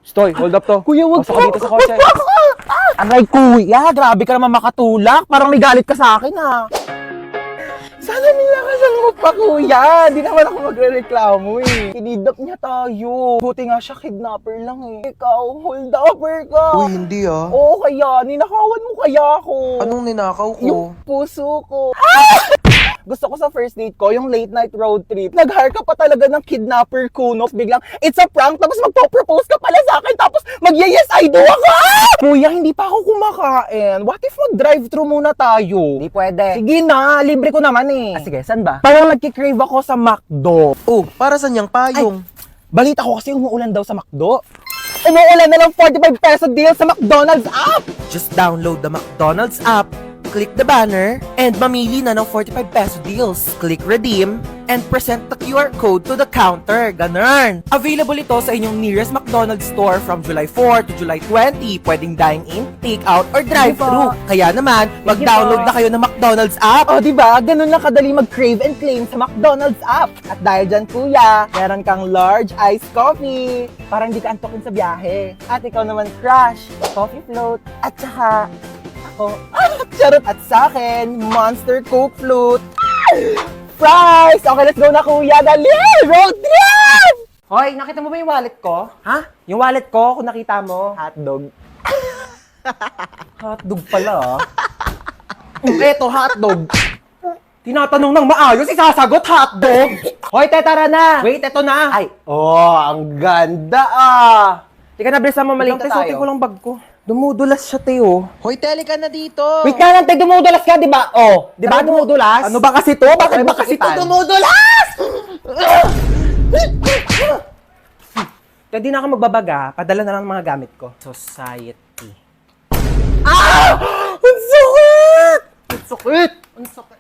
Stoy, hold up to. Kuya, wag Pasok ka dito sa kotse. Aray, kuya, grabe ka naman makatulak. Parang may galit ka sa akin, ha. Sana nilakasan mo pa, kuya. Di naman ako magre-reklamo, eh. Kinidnap niya tayo. Buti nga siya, kidnapper lang, eh. Ikaw, hold-upper ka. Uy, hindi ah. Oo, kaya. Ninakawan mo kaya ako. Anong ninakaw ko? Yung puso ko. Gusto ko sa first date ko, yung late night road trip. Nag-hire ka pa talaga ng kidnapper kuno. Biglang, it's a prank, tapos magpo-propose ka pala sa akin, tapos mag-yes I do ako. Kuya, hindi pa ako kumakain. What if mag-drive-thru muna tayo? Hindi pwede. Sige na, libre ko naman eh. Sige, saan ba? Parang nagkikrave ako sa McDo. Oh, para saan yung payong? Balita ko kasi umuulan daw sa McDo. Umuulan na lang 45 peso deal sa McDonald's app. Just download the McDonald's app, click the banner, and mamili na ng 45 peso deals. Click redeem, and present the QR code to the counter. Ganun! Available ito sa inyong nearest McDonald's store from July 4 to July 20. Pwedeng dine-in, take-out, or drive-thru. Kaya naman, mag-download na kayo ng McDonald's app. O, diba? Ganun lang kadali mag-crave and claim sa McDonald's app. At dahil dyan, kuya, meron kang large iced coffee. Parang di ka antokin sa biyahe. At ikaw naman, crush, coffee float, at saka, ako, charot. At sa akin, Monster Coke Float. Fries! Okay, let's go na, kuya. Dali! Road trip! Hoy, nakita mo ba yung wallet ko? Ha? Yung wallet ko, kung nakita mo. Hotdog. Hotdog pala, ah. Eto, hotdog. Tinatanong ng maayos, isasagot hotdog. Hoy, te, tara na. Wait, eto na. Ay, oh, ang ganda ah. Tika na, bilisan mo, malita Ikaw, te, tayo. suotin ko lang bag ko. Dumudulas siya, te, oh. Hoy, tele ka na dito! Wait ka lang, te, dumudulas ka, di ba? Oh, di ba dumudulas? Ano ba kasi to? Bakit Ay, ba kasi to masukitan. dumudulas? Kaya di na ako magbabaga, padala na lang ang mga gamit ko. Society. Ah! Ang sakit! Ang sakit! Ang sakit.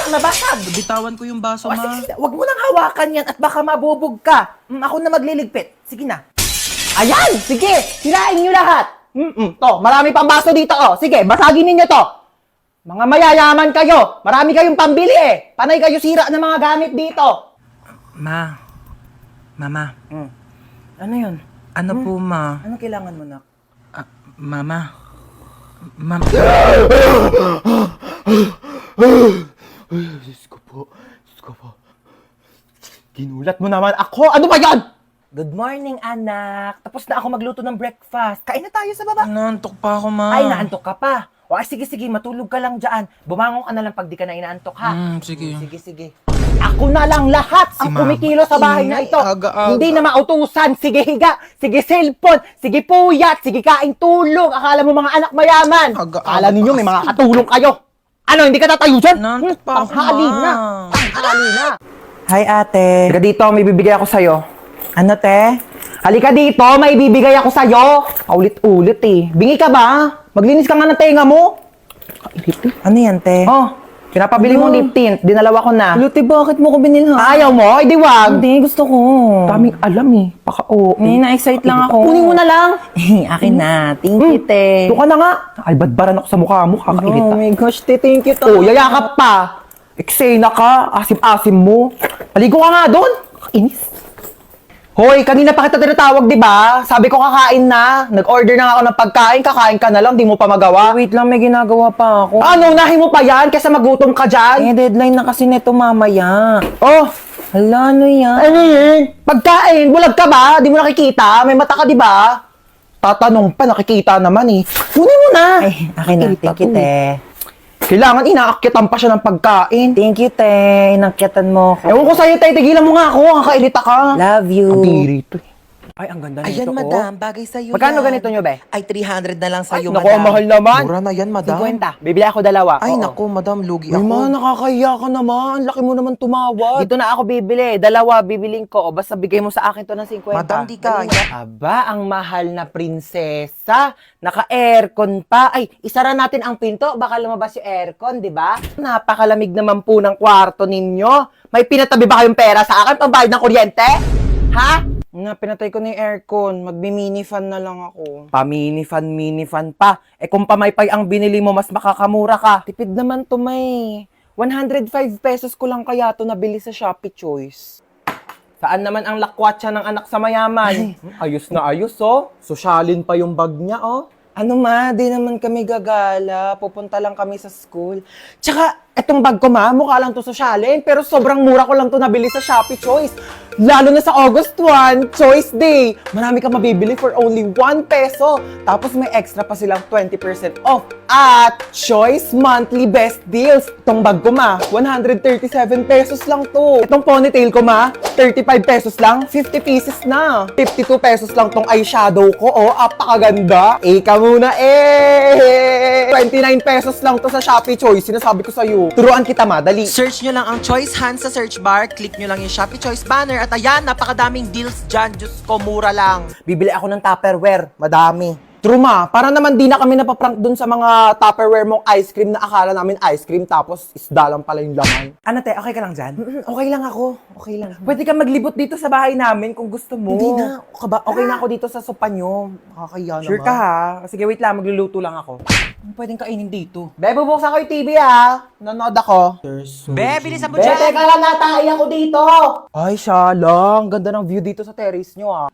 Nabasag! Bitawan ko yung baso, Oh, ma. sige, wag mo nang hawakan yan at baka mabubog ka. Ako na magliligpit. Sige na. Ayan! Sige! Sirain nyo lahat! To, marami pang baso dito, oh. Sige, basagin ninyo to. Mga mayayaman kayo. Marami kayong pambili eh. Panay kayo sira ng mga gamit dito. Ma. Mama. Ano yun? Ano po, ma? Ano kailangan mo, nak? Mama. Mama. Diyos ko po. Ginulat mo naman ako. Ano ba yan? Good morning, anak. Tapos na ako magluto ng breakfast. Kain na tayo sa baba. Naantok pa ako, ma. Ay, naantok ka pa. O, sige, matulog ka lang dyan. Bumangon ka na lang pag di ka na inaantok, ha? Sige. Sige. Ako na lang lahat ang Mama. kumikilo sa bahay na Ingay, ito. aga-aga. Hindi na mautusan. Sige, higa. Sige, cellphone. Sige, puyat. Sige, kain tulog. Akala mo mga anak mayaman. Aga-aga Akala ninyo may pa mga katulong kayo. Ano, hindi ka tatayo dyan? Naantok pa ako, Tanghali ma. na. Tanghali na. Hi, ate. Halika dito, may bibigay ako sa'yo. Ano, te? Halika dito, may bibigay ako sa'yo. Ulit-ulit eh. Bingi ka ba? Maglinis ka nga ng tenga mo. Ano yan, te? Oh, pinapabili mo lip tint. Dinalawa ko na. Luti, bakit mo ko binilhan? Ayaw mo? Hindi wag. Hindi, gusto ko. Daming alam eh. Paka-oo. Na-excite lang ako. Kunin mo na lang. Akin na. Thank you, te. Doon ka na nga. Albadbaran ako sa mukha mo. Kakairita. Oh my gosh, te. Thank you, te. Oh, yayakap pa. Eksena ka. Asim-asim mo. Paligo ka nga doon. Inis. Hoy, kanina pa kita tinatawag, di ba? Sabi ko kakain na. Nag-order na ako ng pagkain. Kakain ka na lang. Di mo pa magawa. Wait lang, may ginagawa pa ako. Ano, unahin mo pa yan? Kesa magutom ka dyan. Deadline na kasi neto mamaya. Oh, Hala, ano yan? ano yun? Pagkain, bulag ka ba? Di mo nakikita? May mata ka, di ba? Tatanong pa, nakikita naman eh. Kunin mo na. Ay, akin na. Nakikita Thank you, to. te. Kailangan inaakyatan pa siya ng pagkain. Thank you, te. Inakyatan mo ako. Ewan ko sa'yo, tay, tigilan mo nga ako. Kakairita ka. Love you. Kadiri to eh. Ay, ang ganda Ayan, nito, madam. Bagay sa'yo Magkano yan. ganito nyo, be? Ay, 300 na lang Ay, sa'yo, naku, madam. ang mahal naman. Mura na yan, madam. 50. Bibili ako dalawa. Ay, Oo. naku, madam. Lugi Uy, ako. ma, nakakahiya ka naman. Laki mo naman tumawad. Dito na ako bibili. Dalawa bibiling ko. O basta bigay mo sa akin to ng 50. Madam, di Dali kaya. na. Aba, ang mahal na prinsesa. Naka-aircon pa. Ay, isara natin ang pinto. Baka lumabas yung aircon, di ba? Napakalamig naman po ng kwarto ninyo. May pinatabi ba kayong pera sa akin? Pambayad ng kuryente? Ha? Nga, pinatay ko na yung aircon. Magbi-mini fan na lang ako. Mini fan pa. Eh kung pamaypay ang binili mo, mas makakamura ka. Tipid naman to, may. 105 pesos ko lang kaya to nabili sa Shopee Choice. Saan naman ang lakwatsa ng anak sa mayaman? Ayos na ayos, oh. Sosyalin pa yung bag niya, oh. Ano ma, di naman kami gagala. Pupunta lang kami sa school. Tsaka, etong bag ko ma, mukha lang to sosyalin. Pero sobrang mura ko lang to nabili sa Shopee Choice. Lalo na sa August 1, Choice Day. Marami ka mabibili for only 1 peso. Tapos may extra pa silang 20% off. At Choice Monthly Best Deals. Itong bag ko ma, 137 pesos lang to. Itong ponytail ko ma, 35 pesos lang, 50 pieces na. 52 pesos lang tong eyeshadow ko, oh, apakaganda. Ika muna, 29 pesos lang to sa Shopee Choice. Sinasabi ko sa'yo. Turuan kita ma, dali. Search nyo lang ang Choice Hands sa search bar, click nyo lang yung Shopee Choice banner, at ayan, napakadaming deals dyan. Diyos ko, mura lang. Bibili ako ng Tupperware. Madami. True ma, para naman di na kami napaprank dun sa mga Tupperware mong ice cream na akala namin ice cream tapos isda lang pala yung laman. Ano te, okay ka lang dyan? Okay lang ako. Okay lang. Pwede ka maglibot dito sa bahay namin kung gusto mo. Hindi na. Okay na ako dito sa sopa nyo. Nakakaya naman. Sure ka ha? Sige, wait lang, magluluto lang ako. Pwedeng kainin dito. Be, bubuksan ko yung TV ha. Nanonood ako. Be, bilisan mo Be, dyan. teka lang, natay ako dito. Ay, siya lang. Ganda ng view dito sa terrace nyo ah.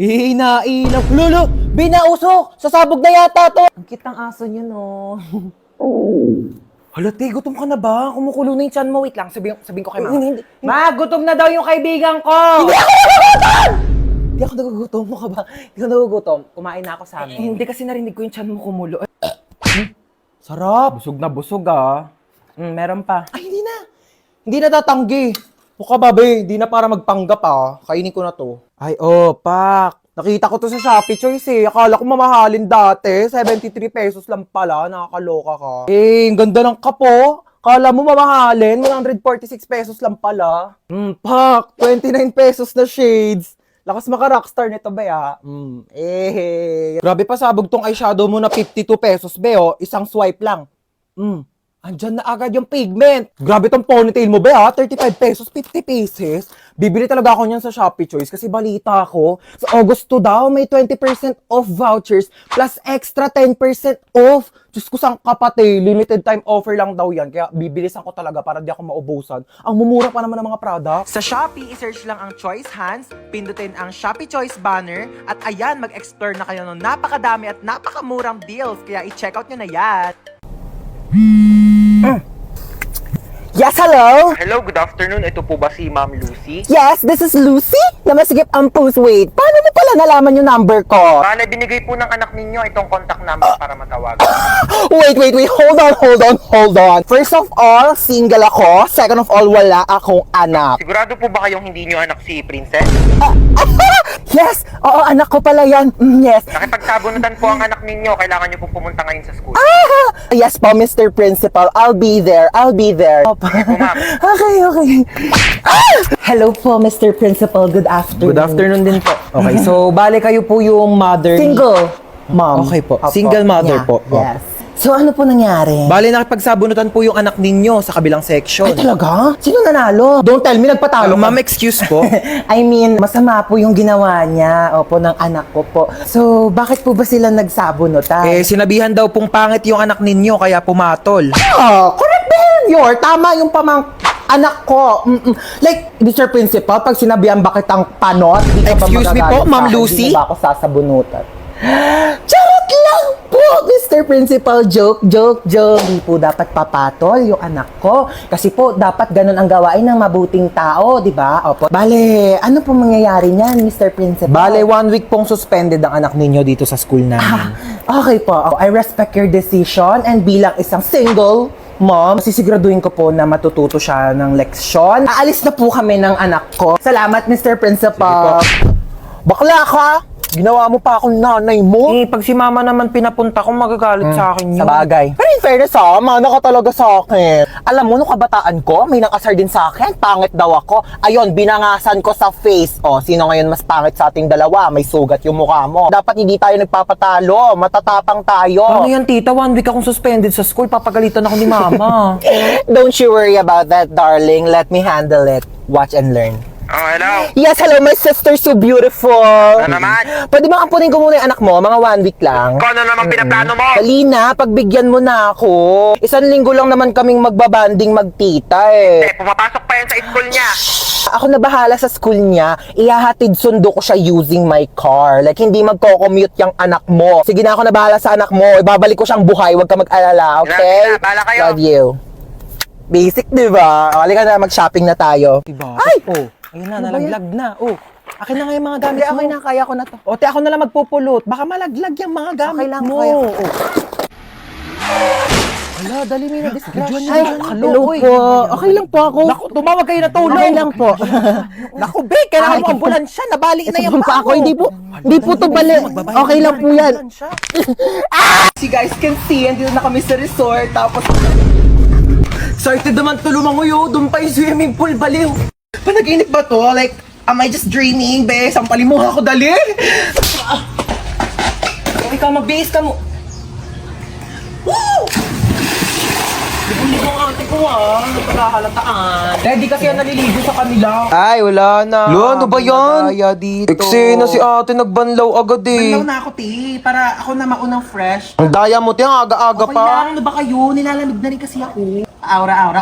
Inainap. Lolo, binausok. Sasabog na yata to. Ang kitang aso nyo, no. Hala, te, gutom ka na ba? Kumukulo na yung chan mo. Wait lang, sabihin ko kay mama. Hindi. Ma, gutom na daw yung kaibigan ko! Hindi ako nagugutom mo ka ba? Hindi ako nagugutom. Kumain na ako sa amin. Hindi kasi narinig ko yung chan mo kumulo. Sarap. Busog na busog ah. Meron pa. Ay, hindi na. Hindi na tatanggi. Mukha ba, be? Hindi na para magpanggap ah. Kainin ko na to. Ay, pak. Nakita ko to sa Shopee Choice eh. Akala ko mamahalin dati. 73 pesos lang pala. Nakakaloka ka. Ang ganda ng kapo. Kala mo mamahalin. 146 pesos lang pala. Pak. 29 pesos na shades. Lakas maka-rockstar nito, be, ha? Grabe pa sabog tong eyeshadow mo na 52 pesos, be, oh. Isang swipe lang. Andyan na agad yung pigment. Grabe tong ponytail mo, be, ha? 35 pesos, 50 pieces. Bibili talaga ako niyan sa Shopee Choice kasi balita ko, sa August 2 daw, may 20% off vouchers plus extra 10% off. Diyos ko, sang kapate, limited time offer lang daw yan. Kaya bibilisan ko talaga para di ako maubusan. Ang mumura pa naman ng mga products. Sa Shopee, i-search lang ang Choice Hands, pindutin ang Shopee Choice banner, at ayan, mag-explore na kayo ng napakadami at napakamurang deals. Kaya i-check out nyo na yan. Yes, hello? Hello, good afternoon. Ito po ba si Ma'am Lucy? Yes, this is Lucy. Namasigip ang post weight. Paano mo pala nalaman yung number ko? Bale, binigay po ng anak ninyo itong contact number para matawagan. Wait. Hold on. First of all, single ako. Second of all, wala akong anak. Sigurado po ba kayong hindi nyo anak si Princess? Yes! Oo, anak ko pala yan. Yes. Nakipagsabunutan po ang anak ninyo. Kailangan nyo po pumunta ngayon sa school. Yes po, Mr. Principal. I'll be there. Sige po, ma'am. Okay. Hello po, Mr. Principal. Good afternoon. Good afternoon din po. Okay, so bale kayo po yung mother. Single, mom. Okay po. Opo. Single mother po. Yes. So, ano po nangyari? Bale, nakipagsabunutan po yung anak ninyo sa kabilang section. Ay, talaga? Sino nanalo? Don't tell me, nagpatalo ka. Ma'am, excuse po. I mean, masama po yung ginawa niya, opo, ng anak ko po. So, bakit po ba sila nagsabunutan? Sinabihan daw pong pangit yung anak ninyo kaya pumatol. Correct ba yun? Tama yung anak ko. Like, Mr. Principal, pag sinabihan ba kitang panot, di ka ba Excuse me magagalit po, Ma'am sa akin? Lucy? Di na ba ako sasabunutan? Charot lang po, Mr. Principal. Joke. Di po dapat papatol yung anak ko. Kasi po, dapat ganun ang gawain ng mabuting tao, di ba? Opo. Bale, ano po mangyayari niyan, Mr. Principal? Bale, 1 week pong suspended ang anak ninyo dito sa school namin. Okay po. I respect your decision and bilang isang single mom, sisiguraduhin ko po na matututo siya ng leksyon. Aalis na po kami ng anak ko. Salamat, Mr. Principal. Bakla ka! Ginawa mo pa akong nanay mo. Pag si mama naman pinapunta ko, magagalit sa akin yun. Sa bagay. Pero in fairness mana ka talaga sa akin. Alam mo, nung kabataan ko, may nang-asar din sa akin. Pangit daw ako. Ayun, binangasan ko sa face. O, sino ngayon mas pangit sa ating dalawa? May sugat yung mukha mo. Dapat hindi tayo nagpapatalo. Matatapang tayo. Ano yan, tita? 1 week akong suspended sa school. Papagalitan ako ni mama. Don't you worry about that, darling. Let me handle it. Watch and learn. Oh, hello. Yes, hello, my sister, so beautiful. Ano naman? Pwede ba ampunin ko muna yung anak mo? Mga 1 week lang. Kung ano naman pinaplano mo? Dali na, pagbigyan mo na ako. 1 linggo lang naman kaming magbabanding magtita eh. Pumapasok pa yan sa school niya. Ako na bahala sa school niya. Ihahatid sundo ko siya using my car. Like, hindi magko-commute yung anak mo. Sige na, ako na bahala sa anak mo. Ibabalik ko siyang buhay. Huwag ka mag-alala, okay? Sige na, bahala kayo. Love you. Basic, di ba? O, halika na, mag-shopping na tayo. Diba? Ay! Oh, ayun na, Ano ba nalaglag na. Oh, akin na nga yung mga gamit Hindi, mo. okay na, kaya ko na to. O, te, ako na lang magpupulot. Baka malaglag yung mga gamit Okay lang, mo. kaya ko. Oh. Ala, dali mo yung disgrasya. Ay, hello po. Okay lang po ako. Naku, tumawag kayo na tulong. Okay lang po. Naku, be, kailangan Ay, mo ambulansya. Nabali na yung pa ako. Hindi po to bali. Okay lang po yan. Si guys can see, andito na kami sa resort. Tapos, Sorted naman tulungan mo yun. Doon pa yung swimming pool, baliw. Panaginip ba to? Like, am I just dreaming, be? Sampalin mo ako, dali. Ikaw, mag-base ka mo. Woo! Ligo ang ate ko, nagpagahalataan. Ready kasi yan naliligo sa kanila. ay, wala na. Lo, ano ba yan? Madaya dito. Eksena si ate, nagbanlaw agad eh. Banlaw na ako, te. Para ako na maunang fresh. Ang daya mo, te, ang aga-aga Okay pa. lang, ano ba kayo? Nilalamig na rin kasi ako. Aura-aura.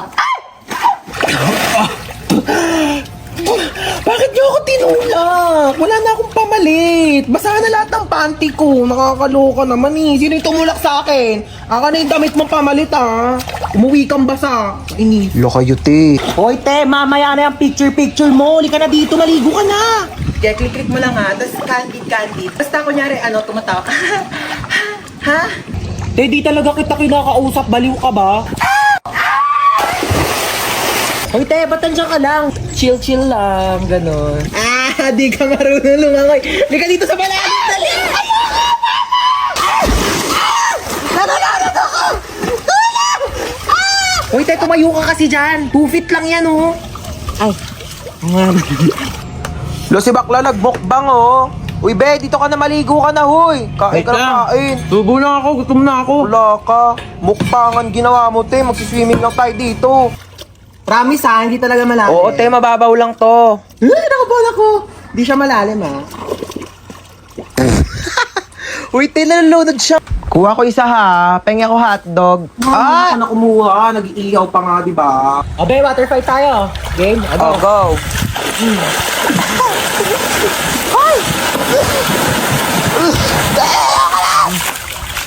Bakit niyo ako tinulak? Wala na akong pamalit. Basa na lahat ng panty ko. Nakakaloka naman eh. Sino yung tumulak sa akin? Aka na yung damit mong pamalit ah. Umuwi kang basa. Ini. Lo kayo, te. Hoy te, mamaya na yung picture-picture mo. Uli ka na dito, maligo ka na. Kaya click-click mo lang ha. Tapos candid. Basta kunyari, tumatawa ka. Ha? Te, di talaga kita kinakausap. Baliw ka ba? Hoy te, ba't nandiyan ka lang? Chill-chill lang, ganon. Di ka marunong lumangoy. Hindi ka dito sa malalim, dali! Nananarot ako! Tulong! Hoy te, tumayo ka kasi dyan. 2 feet lang yan, oh. Ay. Lo, si bakla nagmukbang, oh. Uy, be, dito ka na maligo ka na, huy. Kain ka na kain. Tubo lang ako, gutom na ako. Wala ka. Mukbangan ginawa mo, te. Magsiswimming lang tayo dito. Promise ha, hindi talaga malalim. Oo, te, mababaw lang to. Nakabal ako. Di siya malalim ha. Uy, te, nalulunod siya. Kuha ko isa ha. Pengi ako hotdog. Ah! Ano kumuha? Nag-iiyaw pa nga, di ba? Abe, water fight tayo. Game? Oh, go.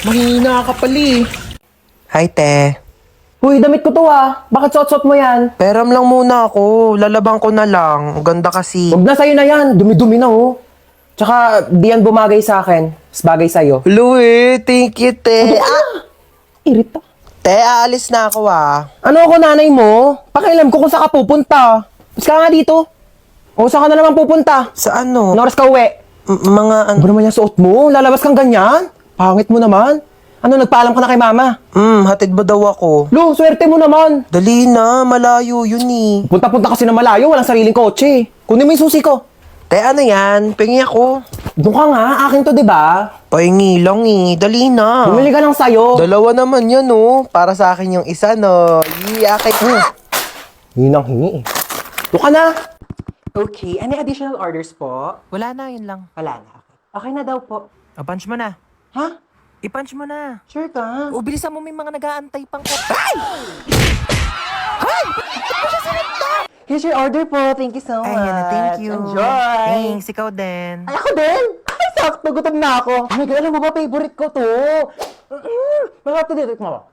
Mahina ka pali. Hi, te. Uy, damit ko to ha. Bakit suot-suot mo yan? Peram lang muna ako. Lalabang ko na lang. Ang ganda kasi. Huwag na sa'yo na yan. Dumi-dumi na oh. Tsaka, di yan bumagay sa akin. Mas bagay sa'yo. Louie, thank you, te. Irita. Te, aalis na ako, ah. Ano ako nanay mo? Pakialam ko kung saan ka pupunta. Mas ka nga dito. O saan ka na naman pupunta? Sa ano? Ano oras ka uwi? Mga ano? Ano ba naman yung suot mo? Lalabas kang ganyan? Pangit mo naman. Ano, nagpaalam ka na kay mama? Hatid ba daw ako? Lo, swerte mo naman. Dali na, malayo yun eh. Punta-punta kasi na malayo, walang sariling kotse. Kunin mo yung susi ko. Te, ano yan? Pengi ako. Doon ka nga, akin to, di ba? Pahingi lang eh. Dali na. Bumili ka lang sa'yo. Dalawa naman yan, oh. Para sa akin yung isa, no. Akin. Hinang hingi eh. Doon ka na. Okay, any additional orders po? Wala na, yun lang. Wala na. Okay na daw po. punch mo na. Ha? I-punch mo na. Sure ka? O, bilisan mo, may mga nag-aantay pang Here's your order po. Thank you so much. Ayan na, thank you. Enjoy. Thanks, ikaw din. Ay, ako din! Ay, sakto, gutom na ako. Oh my God, alam mo ba, favorite ko to. Masarap to dito, mo.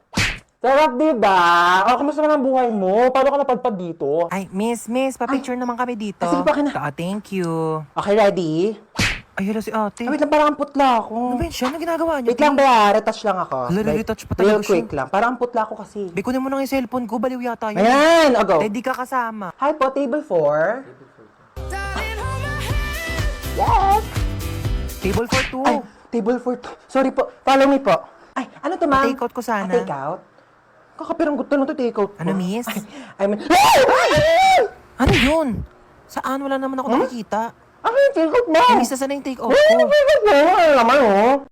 Sarap, diba? O, kamusta naman ang buhay mo? Paano ka napadpad dito? Ay, miss, papicture naman kami dito. Sige pa, kina. Thank you. Okay, ready? Ay, hello si ate. Ay, wait lang, parang ang putla ako. Ano ba yun siya? Ano ginagawa niyo? Wait lang, ba? Retouch lang ako. Hala, retouch pa talaga Real siya. quick lang. Parang ang putla ako kasi. Bikunin mo na yung cellphone ko, baliw yata yun. Ayan, o go. Ready ka kasama. Hi po, table 4. Yes! Table for two. Ay, table 4. Sorry po, follow me po. Ay, ano to, ma'am? Pa-take out ko sana. Take out? Kakapirang gusto lang to take out po. Ano, miss? I mean, Ano yun? Saan? Wala naman ako nakikita. ano yung take out mo? Miss, na sana yung take out Ano ko. yung take out mo? Ano naman, oh?